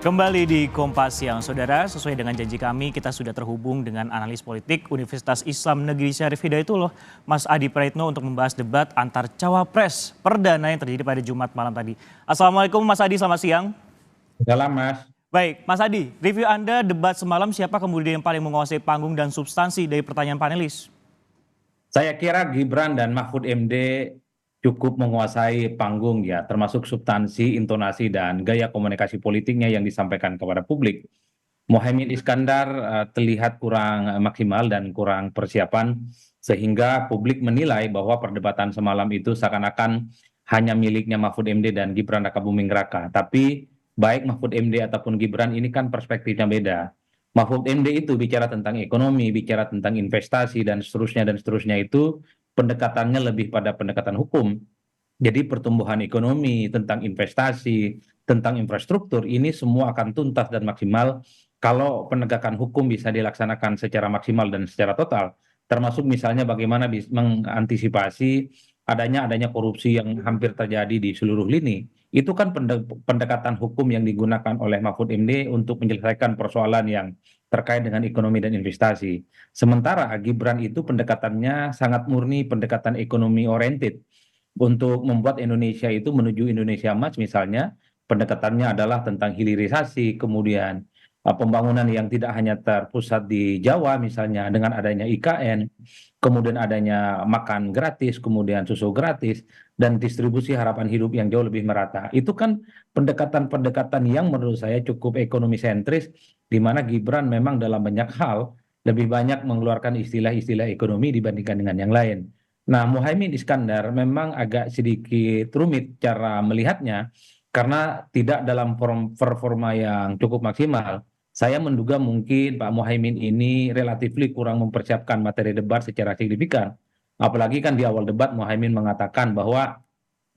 Kembali di Kompas Siang, Saudara. Sesuai dengan janji kami, kita sudah terhubung dengan analis politik Universitas Islam Negeri Syarif Hidayatullah, Mas Adi Praitno, untuk membahas debat antar cawapres perdana yang terjadi pada Jumat malam tadi. Assalamualaikum Mas Adi, selamat siang. Dalam Mas, Baik, Mas Adi, review Anda debat semalam, siapa kemudian yang paling menguasai panggung dan substansi dari pertanyaan panelis? saya kira Gibran dan Mahfud MD cukup menguasai panggung ya, termasuk substansi, intonasi, dan gaya komunikasi politiknya yang disampaikan kepada publik. Mohaimin Iskandar terlihat kurang maksimal dan kurang persiapan, sehingga publik menilai bahwa perdebatan semalam itu seakan-akan hanya miliknya Mahfud MD dan Gibran Rakabuming Raka. Tapi baik Mahfud MD ataupun Gibran ini kan perspektifnya beda. Mahfud MD itu bicara tentang ekonomi, bicara tentang investasi dan seterusnya itu pendekatannya lebih pada pendekatan hukum. Jadi pertumbuhan ekonomi, tentang investasi, tentang infrastruktur ini semua akan tuntas dan maksimal kalau penegakan hukum bisa dilaksanakan secara maksimal dan secara total. Termasuk misalnya bagaimana mengantisipasi adanya korupsi yang hampir terjadi di seluruh lini. Itu kan pendekatan hukum yang digunakan oleh Mahfud MD untuk menyelesaikan persoalan yang terkait dengan ekonomi dan investasi. Sementara Gibran itu pendekatannya sangat murni pendekatan ekonomi oriented. Untuk membuat Indonesia itu menuju Indonesia Emas misalnya, pendekatannya adalah tentang hilirisasi, kemudian pembangunan yang tidak hanya terpusat di Jawa misalnya dengan adanya IKN, kemudian adanya makan gratis, kemudian susu gratis, dan distribusi harapan hidup yang jauh lebih merata. Itu kan pendekatan-pendekatan yang menurut saya cukup ekonomi sentris, di mana Gibran memang dalam banyak hal lebih banyak mengeluarkan istilah-istilah ekonomi dibandingkan dengan yang lain. Nah, Mohaimin Iskandar memang agak sedikit rumit cara melihatnya karena tidak dalam performa yang cukup maksimal. Saya menduga mungkin Pak Mohaimin ini relatif kurang mempersiapkan materi debat secara signifikan. Apalagi kan di awal debat Mohaimin mengatakan bahwa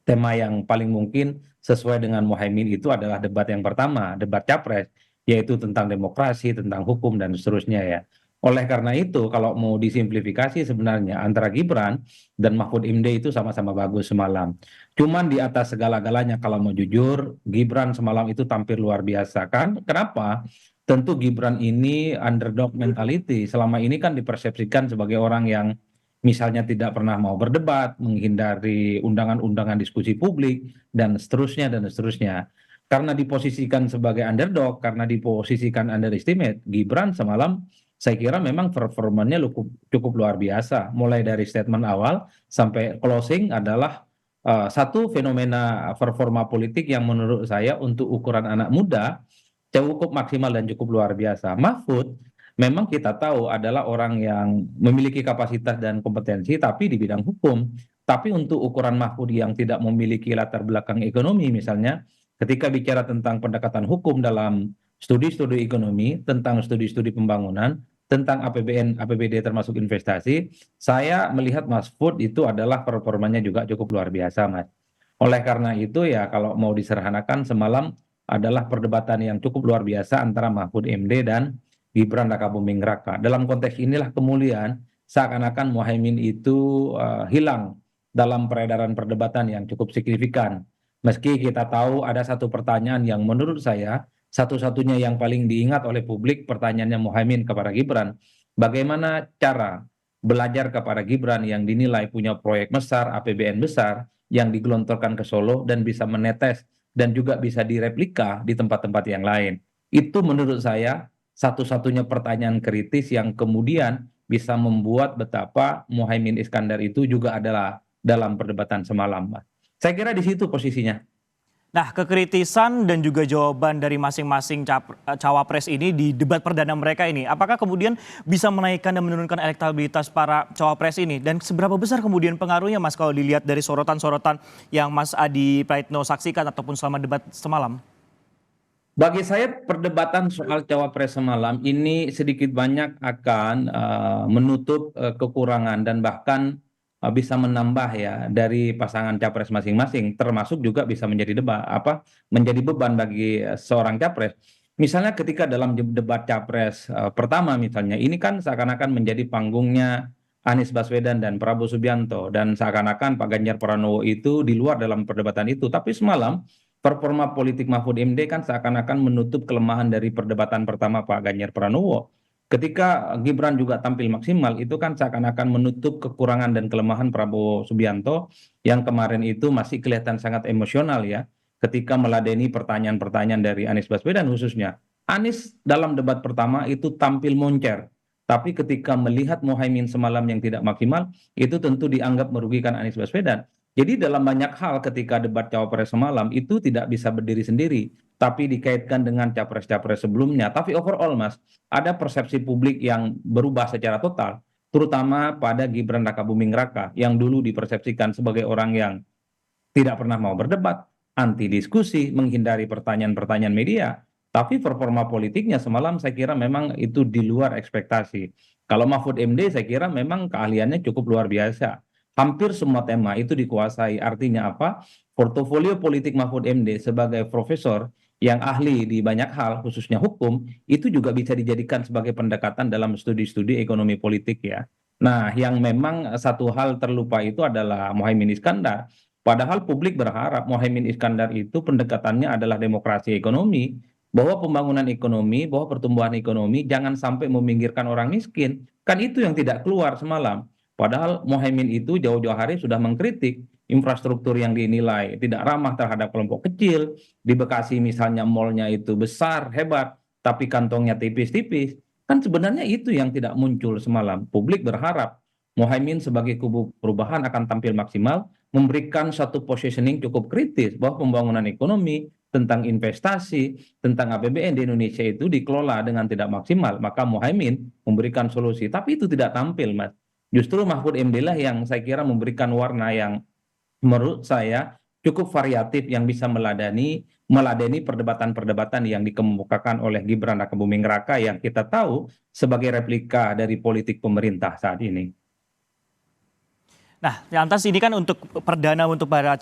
tema yang paling mungkin sesuai dengan Mohaimin itu adalah debat yang pertama, debat capres, yaitu tentang demokrasi, tentang hukum, dan seterusnya ya. Oleh karena itu, kalau mau disimplifikasi sebenarnya antara Gibran dan Mahfud MD itu sama-sama bagus semalam. Cuman di atas segala-galanya kalau mau jujur, Gibran semalam itu tampil luar biasa kan? Kenapa? Tentu Gibran ini underdog mentality. Selama ini kan dipersepsikan sebagai orang yang misalnya tidak pernah mau berdebat, menghindari undangan-undangan diskusi publik, dan seterusnya, dan seterusnya. Karena diposisikan sebagai underdog, karena diposisikan underestimate, Gibran semalam saya kira memang performanya cukup luar biasa. Mulai dari statement awal sampai closing adalah satu fenomena performa politik yang menurut saya untuk ukuran anak muda cukup maksimal dan cukup luar biasa. Mahfud memang kita tahu adalah orang yang memiliki kapasitas dan kompetensi tapi di bidang hukum. Tapi untuk ukuran Mahfud yang tidak memiliki latar belakang ekonomi misalnya, ketika bicara tentang pendekatan hukum dalam studi-studi ekonomi, tentang studi-studi pembangunan, tentang APBN, APBD termasuk investasi, saya melihat Mahfud itu adalah performanya juga cukup luar biasa, Mas. Oleh karena itu ya kalau mau diserhanakan semalam adalah perdebatan yang cukup luar biasa antara Mahfud MD dan Gibran Rakabuming Raka. Dalam konteks inilah kemudian seakan-akan Mohaimin itu hilang dalam peredaran perdebatan yang cukup signifikan. Meski kita tahu ada satu pertanyaan yang menurut saya satu-satunya yang paling diingat oleh publik pertanyaannya Mohaimin kepada Gibran. Bagaimana cara belajar kepada Gibran yang dinilai punya proyek besar, APBN besar, yang digelontorkan ke Solo dan bisa menetes dan juga bisa direplika di tempat-tempat yang lain. Itu menurut saya satu-satunya pertanyaan kritis yang kemudian bisa membuat betapa Mohaimin Iskandar itu juga adalah dalam perdebatan semalam, Mas. Saya kira di situ posisinya. Nah, kekritisan dan juga jawaban dari masing-masing cawapres ini di debat perdana mereka ini, apakah kemudian bisa menaikkan dan menurunkan elektabilitas para cawapres ini? Dan seberapa besar kemudian pengaruhnya, Mas, kalau dilihat dari sorotan-sorotan yang Mas Adi Praitno saksikan ataupun selama debat semalam? Bagi saya perdebatan soal cawapres semalam ini sedikit banyak akan menutup kekurangan dan bahkan bisa menambah ya dari pasangan capres masing-masing, termasuk juga bisa menjadi menjadi beban bagi seorang capres. Misalnya ketika dalam debat capres pertama misalnya, ini kan seakan-akan menjadi panggungnya Anies Baswedan dan Prabowo Subianto dan seakan-akan Pak Ganjar Pranowo itu di luar dalam perdebatan itu. Tapi semalam performa politik Mahfud MD kan seakan-akan menutup kelemahan dari perdebatan pertama Pak Ganjar Pranowo. Ketika Gibran juga tampil maksimal, itu kan seakan-akan menutup kekurangan dan kelemahan Prabowo Subianto yang kemarin itu masih kelihatan sangat emosional ya, ketika meladeni pertanyaan-pertanyaan dari Anies Baswedan khususnya. Anies dalam debat pertama itu tampil moncer, tapi ketika melihat Mohaimin semalam yang tidak maksimal, itu tentu dianggap merugikan Anies Baswedan. Jadi dalam banyak hal ketika debat cawapres semalam itu tidak bisa berdiri sendiri, tapi dikaitkan dengan capres-capres sebelumnya. Tapi overall Mas, ada persepsi publik yang berubah secara total, terutama pada Gibran Rakabuming Raka yang dulu dipersepsikan sebagai orang yang tidak pernah mau berdebat, anti diskusi, menghindari pertanyaan-pertanyaan media. Tapi performa politiknya semalam saya kira memang itu di luar ekspektasi. Kalau Mahfud MD saya kira memang keahliannya cukup luar biasa. Hampir semua tema itu dikuasai. Artinya apa? Portofolio politik Mahfud MD sebagai profesor yang ahli di banyak hal, khususnya hukum, itu juga bisa dijadikan sebagai pendekatan dalam studi-studi ekonomi politik ya. Nah, yang memang satu hal terlupa itu adalah Mohaimin Iskandar. Padahal publik berharap Mohaimin Iskandar itu pendekatannya adalah demokrasi ekonomi, bahwa pembangunan ekonomi, bahwa pertumbuhan ekonomi jangan sampai meminggirkan orang miskin. Kan itu yang tidak keluar semalam. Padahal Mohaimin itu jauh-jauh hari sudah mengkritik infrastruktur yang dinilai tidak ramah terhadap kelompok kecil. Di Bekasi misalnya mallnya itu besar, hebat, tapi kantongnya tipis-tipis. Kan sebenarnya itu yang tidak muncul semalam. Publik berharap Mohaimin sebagai kubu perubahan akan tampil maksimal, memberikan satu positioning cukup kritis bahwa pembangunan ekonomi, tentang investasi, tentang APBN di Indonesia itu dikelola dengan tidak maksimal, maka Mohaimin memberikan solusi. Tapi itu tidak tampil, Mas. Justru Mahfud MD lah yang saya kira memberikan warna yang menurut saya cukup variatif yang bisa meladeni perdebatan-perdebatan yang dikemukakan oleh Gibran Rakabuming Raka yang kita tahu sebagai replika dari politik pemerintah saat ini. Nah, lantas ini kan untuk perdana untuk para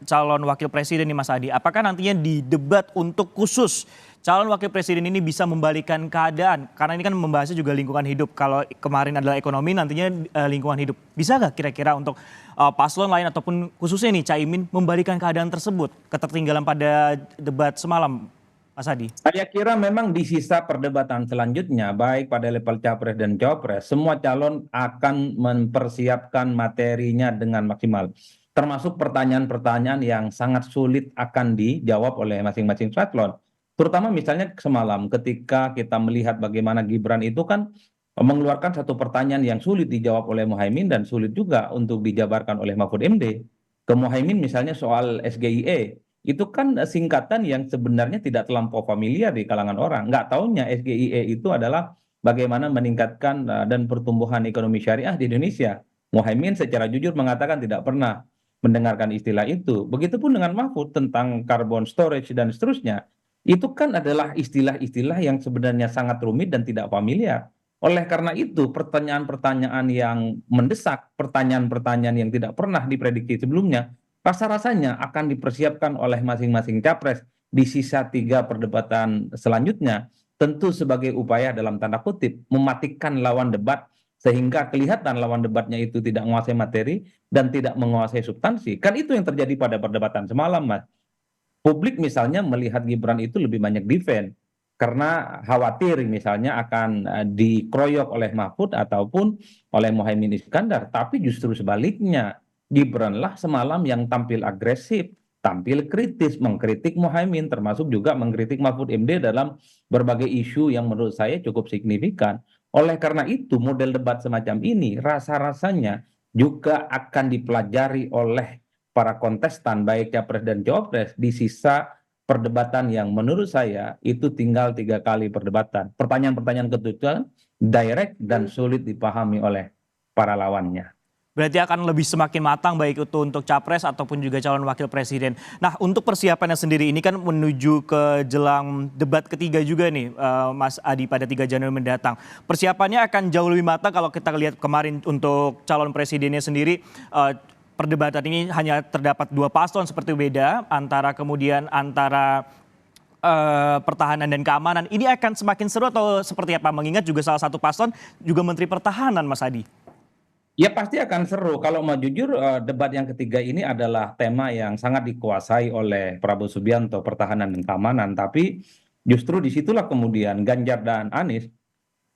calon wakil presiden nih Mas Adi. Apakah nantinya di debat untuk khusus calon wakil presiden ini bisa membalikan keadaan? Karena ini kan membahasnya juga lingkungan hidup. Kalau kemarin adalah ekonomi, nantinya lingkungan hidup. Bisa nggak kira-kira untuk paslon lain ataupun khususnya nih Caimin membalikan keadaan tersebut? Ketertinggalan pada debat semalam, Mas Adi. Saya kira memang di sisa perdebatan selanjutnya, baik pada level capres dan cawapres, semua calon akan mempersiapkan materinya dengan maksimal. Termasuk pertanyaan-pertanyaan yang sangat sulit akan dijawab oleh masing-masing paslon. Terutama misalnya semalam ketika kita melihat bagaimana Gibran itu kan mengeluarkan satu pertanyaan yang sulit dijawab oleh Mohaimin dan sulit juga untuk dijabarkan oleh Mahfud MD. Ke Mohaimin misalnya soal SGIE, itu kan singkatan yang sebenarnya tidak terlampau familiar di kalangan orang. Nggak taunya SGIE itu adalah bagaimana meningkatkan dan pertumbuhan ekonomi syariah di Indonesia. Mohaimin secara jujur mengatakan tidak pernah mendengarkan istilah itu. Begitupun dengan Mahfud tentang carbon storage dan seterusnya. Itu kan adalah istilah-istilah yang sebenarnya sangat rumit dan tidak familiar. Oleh karena itu, pertanyaan-pertanyaan yang mendesak, pertanyaan-pertanyaan yang tidak pernah diprediksi sebelumnya, rasa-rasanya akan dipersiapkan oleh masing-masing capres di sisa 3 perdebatan selanjutnya, tentu sebagai upaya dalam tanda kutip mematikan lawan debat sehingga kelihatan lawan debatnya itu tidak menguasai materi dan tidak menguasai substansi. Kan itu yang terjadi pada perdebatan semalam, Mas. Publik misalnya melihat Gibran itu lebih banyak defense karena khawatir misalnya akan dikeroyok oleh Mahfud ataupun oleh Mohaimin Iskandar, tapi justru sebaliknya. Gibranlah semalam yang tampil agresif, tampil kritis, mengkritik Mohaimin, termasuk juga mengkritik Mahfud MD dalam berbagai isu yang menurut saya cukup signifikan. Oleh karena itu, model debat semacam ini rasa-rasanya juga akan dipelajari oleh para kontestan, baik capres dan cawapres, di sisa perdebatan yang menurut saya itu tinggal 3 kali perdebatan. Pertanyaan-pertanyaan ketujuh direct dan sulit dipahami oleh para lawannya. Berarti akan lebih semakin matang baik itu untuk capres ataupun juga calon wakil presiden. Nah, untuk persiapannya sendiri ini kan menuju ke jelang debat ketiga juga nih Mas Adi pada 3 Januari mendatang. Persiapannya akan jauh lebih matang kalau kita lihat kemarin untuk calon presidennya sendiri. Perdebatan ini hanya terdapat 2 paslon seperti beda antara pertahanan dan keamanan. Ini akan semakin seru atau seperti apa? Mengingat juga salah satu paslon juga Menteri Pertahanan, Mas Adi. Ya pasti akan seru. Kalau mau jujur, debat yang ketiga ini adalah tema yang sangat dikuasai oleh Prabowo Subianto, pertahanan dan keamanan. Tapi justru disitulah kemudian Ganjar dan Anies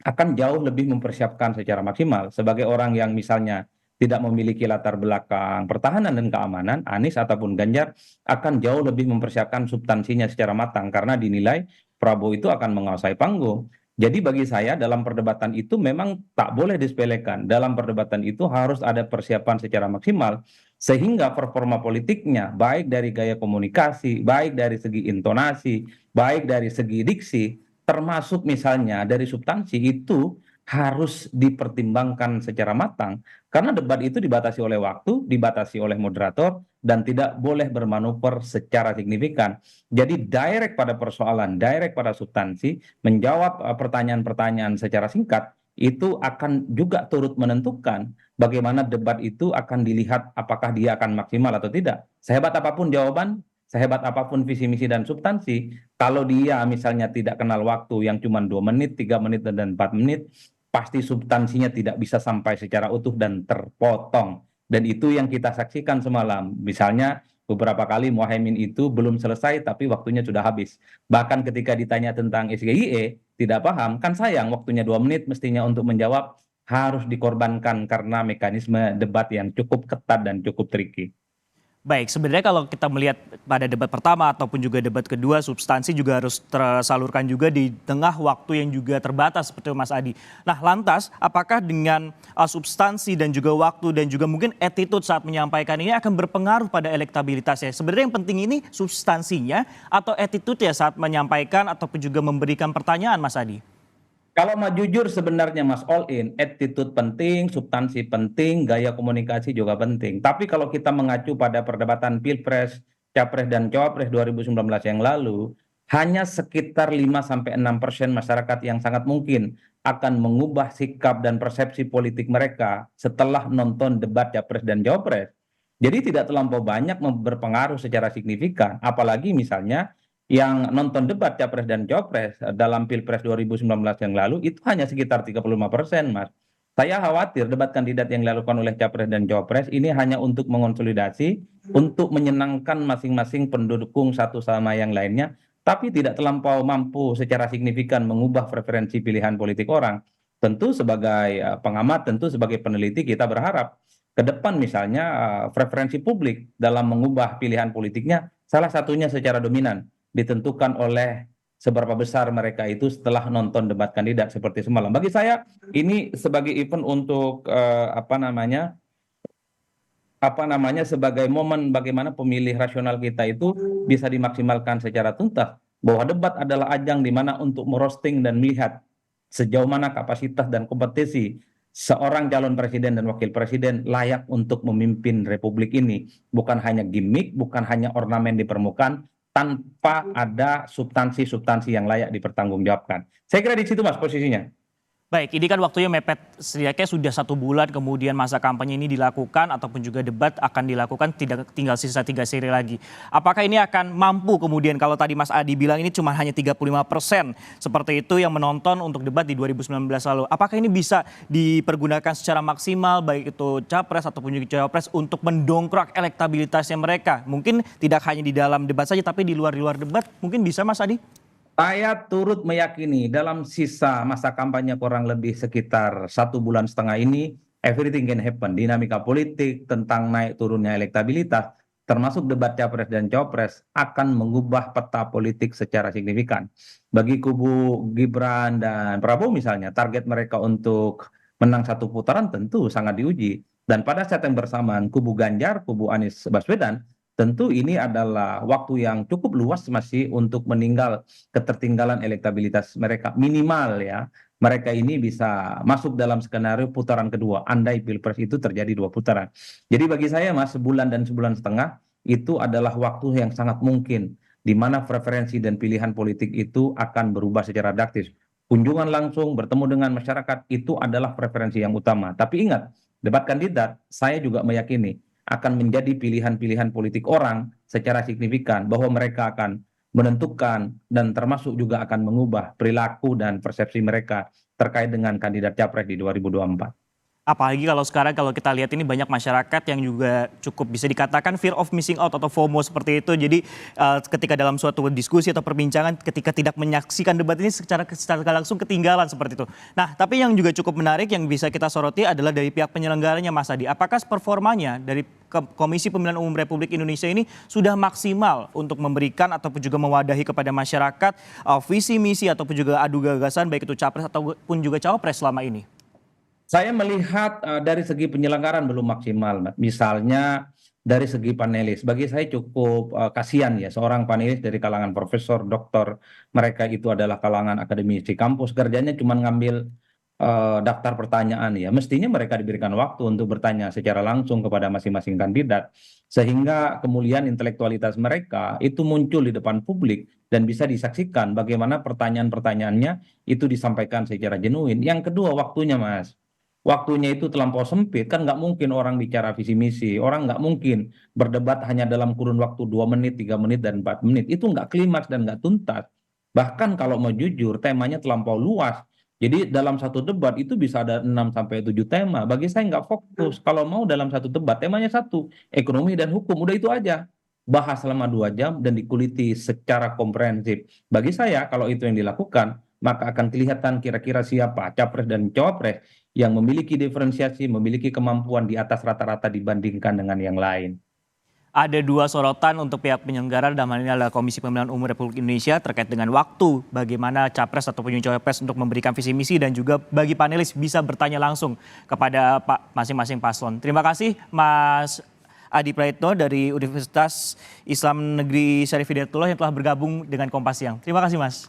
akan jauh lebih mempersiapkan secara maksimal. Sebagai orang yang misalnya tidak memiliki latar belakang pertahanan dan keamanan, Anies ataupun Ganjar akan jauh lebih mempersiapkan substansinya secara matang karena dinilai Prabowo itu akan menguasai panggung. Jadi bagi saya dalam perdebatan itu memang tak boleh disepelekan. Dalam perdebatan itu harus ada persiapan secara maksimal sehingga performa politiknya baik dari gaya komunikasi, baik dari segi intonasi, baik dari segi diksi, termasuk misalnya dari substansi itu harus dipertimbangkan secara matang karena debat itu dibatasi oleh waktu, dibatasi oleh moderator dan tidak boleh bermanuver secara signifikan. Jadi direct pada persoalan, direct pada substansi, menjawab pertanyaan-pertanyaan secara singkat itu akan juga turut menentukan bagaimana debat itu akan dilihat apakah dia akan maksimal atau tidak. Sehebat apapun jawaban, sehebat apapun visi misi dan substansi, kalau dia misalnya tidak kenal waktu yang cuma 2 menit, 3 menit, dan 4 menit, pasti substansinya tidak bisa sampai secara utuh dan terpotong. Dan itu yang kita saksikan semalam. Misalnya beberapa kali Muhaimin itu belum selesai tapi waktunya sudah habis. Bahkan ketika ditanya tentang SGIE, tidak paham, kan sayang waktunya 2 menit mestinya untuk menjawab harus dikorbankan karena mekanisme debat yang cukup ketat dan cukup tricky. Baik, sebenarnya kalau kita melihat pada debat pertama ataupun juga debat kedua, substansi juga harus tersalurkan juga di tengah waktu yang juga terbatas seperti itu, Mas Adi. Nah, lantas apakah dengan substansi dan juga waktu dan juga mungkin attitude saat menyampaikan ini akan berpengaruh pada elektabilitasnya? Sebenarnya yang penting ini substansinya atau attitude ya saat menyampaikan ataupun juga memberikan pertanyaan, Mas Adi? Kalau mau jujur sebenarnya Mas all in, attitude penting, substansi penting, gaya komunikasi juga penting. Tapi kalau kita mengacu pada perdebatan Pilpres, Capres dan Cawapres 2019 yang lalu, hanya sekitar 5-6% masyarakat yang sangat mungkin akan mengubah sikap dan persepsi politik mereka setelah nonton debat Capres dan Cawapres. Jadi tidak terlampau banyak berpengaruh secara signifikan, apalagi misalnya yang nonton debat Capres dan Cawapres dalam Pilpres 2019 yang lalu itu hanya sekitar 35%, Mas. Saya khawatir debat kandidat yang dilakukan oleh Capres dan Cawapres ini hanya untuk mengonsolidasi, untuk menyenangkan masing-masing pendukung satu sama yang lainnya, tapi tidak terlampau mampu secara signifikan mengubah preferensi pilihan politik orang. Tentu sebagai pengamat, tentu sebagai peneliti kita berharap ke depan misalnya preferensi publik dalam mengubah pilihan politiknya salah satunya secara dominan ditentukan oleh seberapa besar mereka itu setelah nonton debat kandidat seperti semalam. Bagi saya ini sebagai event untuk apa namanya sebagai momen bagaimana pemilih rasional kita itu bisa dimaksimalkan secara tuntas bahwa debat adalah ajang di mana untuk merosting dan melihat sejauh mana kapasitas dan kompetensi seorang calon presiden dan wakil presiden layak untuk memimpin republik ini. Bukan hanya gimmick, bukan hanya ornamen di permukaan, tanpa ada substansi-substansi yang layak dipertanggungjawabkan. Saya kira di situ Mas posisinya. Baik, ini kan waktunya mepet setidaknya sudah 1 bulan kemudian masa kampanye ini dilakukan ataupun juga debat akan dilakukan tidak tinggal sisa 3 seri lagi. Apakah ini akan mampu kemudian kalau tadi Mas Adi bilang ini cuma hanya 35% seperti itu yang menonton untuk debat di 2019 lalu. Apakah ini bisa dipergunakan secara maksimal baik itu Capres ataupun juga Cawapres untuk mendongkrak elektabilitasnya mereka? Mungkin tidak hanya di dalam debat saja tapi di luar debat mungkin bisa Mas Adi? Saya turut meyakini dalam sisa masa kampanye kurang lebih sekitar 1,5 bulan ini, everything can happen. Dinamika politik tentang naik turunnya elektabilitas, termasuk debat Capres dan Cawapres, akan mengubah peta politik secara signifikan. Bagi kubu Gibran dan Prabowo misalnya, target mereka untuk menang 1 putaran tentu sangat diuji. Dan pada saat yang bersamaan, kubu Ganjar, kubu Anies Baswedan, tentu ini adalah waktu yang cukup luas masih untuk meninggal ketertinggalan elektabilitas mereka minimal ya. Mereka ini bisa masuk dalam skenario putaran kedua andai Pilpres itu terjadi 2 putaran. Jadi bagi saya Mas, sebulan dan sebulan setengah itu adalah waktu yang sangat mungkin di mana preferensi dan pilihan politik itu akan berubah secara drastis. Kunjungan langsung bertemu dengan masyarakat itu adalah preferensi yang utama. Tapi ingat, debat kandidat saya juga meyakini akan menjadi pilihan-pilihan politik orang secara signifikan bahwa mereka akan menentukan dan termasuk juga akan mengubah perilaku dan persepsi mereka terkait dengan kandidat capres di 2024. Apalagi kalau sekarang kalau kita lihat ini banyak masyarakat yang juga cukup bisa dikatakan fear of missing out atau FOMO seperti itu. Jadi ketika dalam suatu diskusi atau perbincangan ketika tidak menyaksikan debat ini secara langsung ketinggalan seperti itu. Nah, tapi yang juga cukup menarik yang bisa kita soroti adalah dari pihak penyelenggaranya Mas Adi. Apakah performanya dari Komisi Pemilihan Umum Republik Indonesia ini sudah maksimal untuk memberikan ataupun juga mewadahi kepada masyarakat visi misi ataupun juga adu gagasan baik itu capres ataupun juga cawapres selama ini? Saya melihat dari segi penyelenggaraan belum maksimal, Mas. Misalnya dari segi panelis, bagi saya cukup kasihan ya seorang panelis dari kalangan profesor, doktor, mereka itu adalah kalangan akademisi kampus, kerjanya cuma ngambil daftar pertanyaan ya. Mestinya mereka diberikan waktu untuk bertanya secara langsung kepada masing-masing kandidat, sehingga kemudian intelektualitas mereka itu muncul di depan publik dan bisa disaksikan bagaimana pertanyaan-pertanyaannya itu disampaikan secara genuin. Yang kedua, waktunya, Mas. Waktunya itu terlampau sempit, kan nggak mungkin orang bicara visi misi, orang nggak mungkin berdebat hanya dalam kurun waktu 2 menit, 3 menit, dan 4 menit. Itu nggak klimaks dan nggak tuntas. Bahkan kalau mau jujur, temanya terlampau luas. Jadi dalam satu debat itu bisa ada 6 sampai 7 tema. Bagi saya nggak fokus. Kalau mau dalam satu debat, temanya satu, ekonomi dan hukum. Udah itu aja. Bahas selama 2 jam dan dikuliti secara komprehensif. Bagi saya, kalau itu yang dilakukan, maka akan kelihatan kira-kira siapa capres dan cawapres yang memiliki diferensiasi, memiliki kemampuan di atas rata-rata dibandingkan dengan yang lain. Ada dua sorotan untuk pihak penyelenggara, dalam hal ini adalah Komisi Pemilihan Umum Republik Indonesia terkait dengan waktu bagaimana capres ataupun cawapres untuk memberikan visi misi dan juga bagi panelis bisa bertanya langsung kepada masing-masing paslon. Terima kasih Mas Adi Praetno dari Universitas Islam Negeri Syarif Hidayatullah yang telah bergabung dengan Kompas Siang. Terima kasih Mas.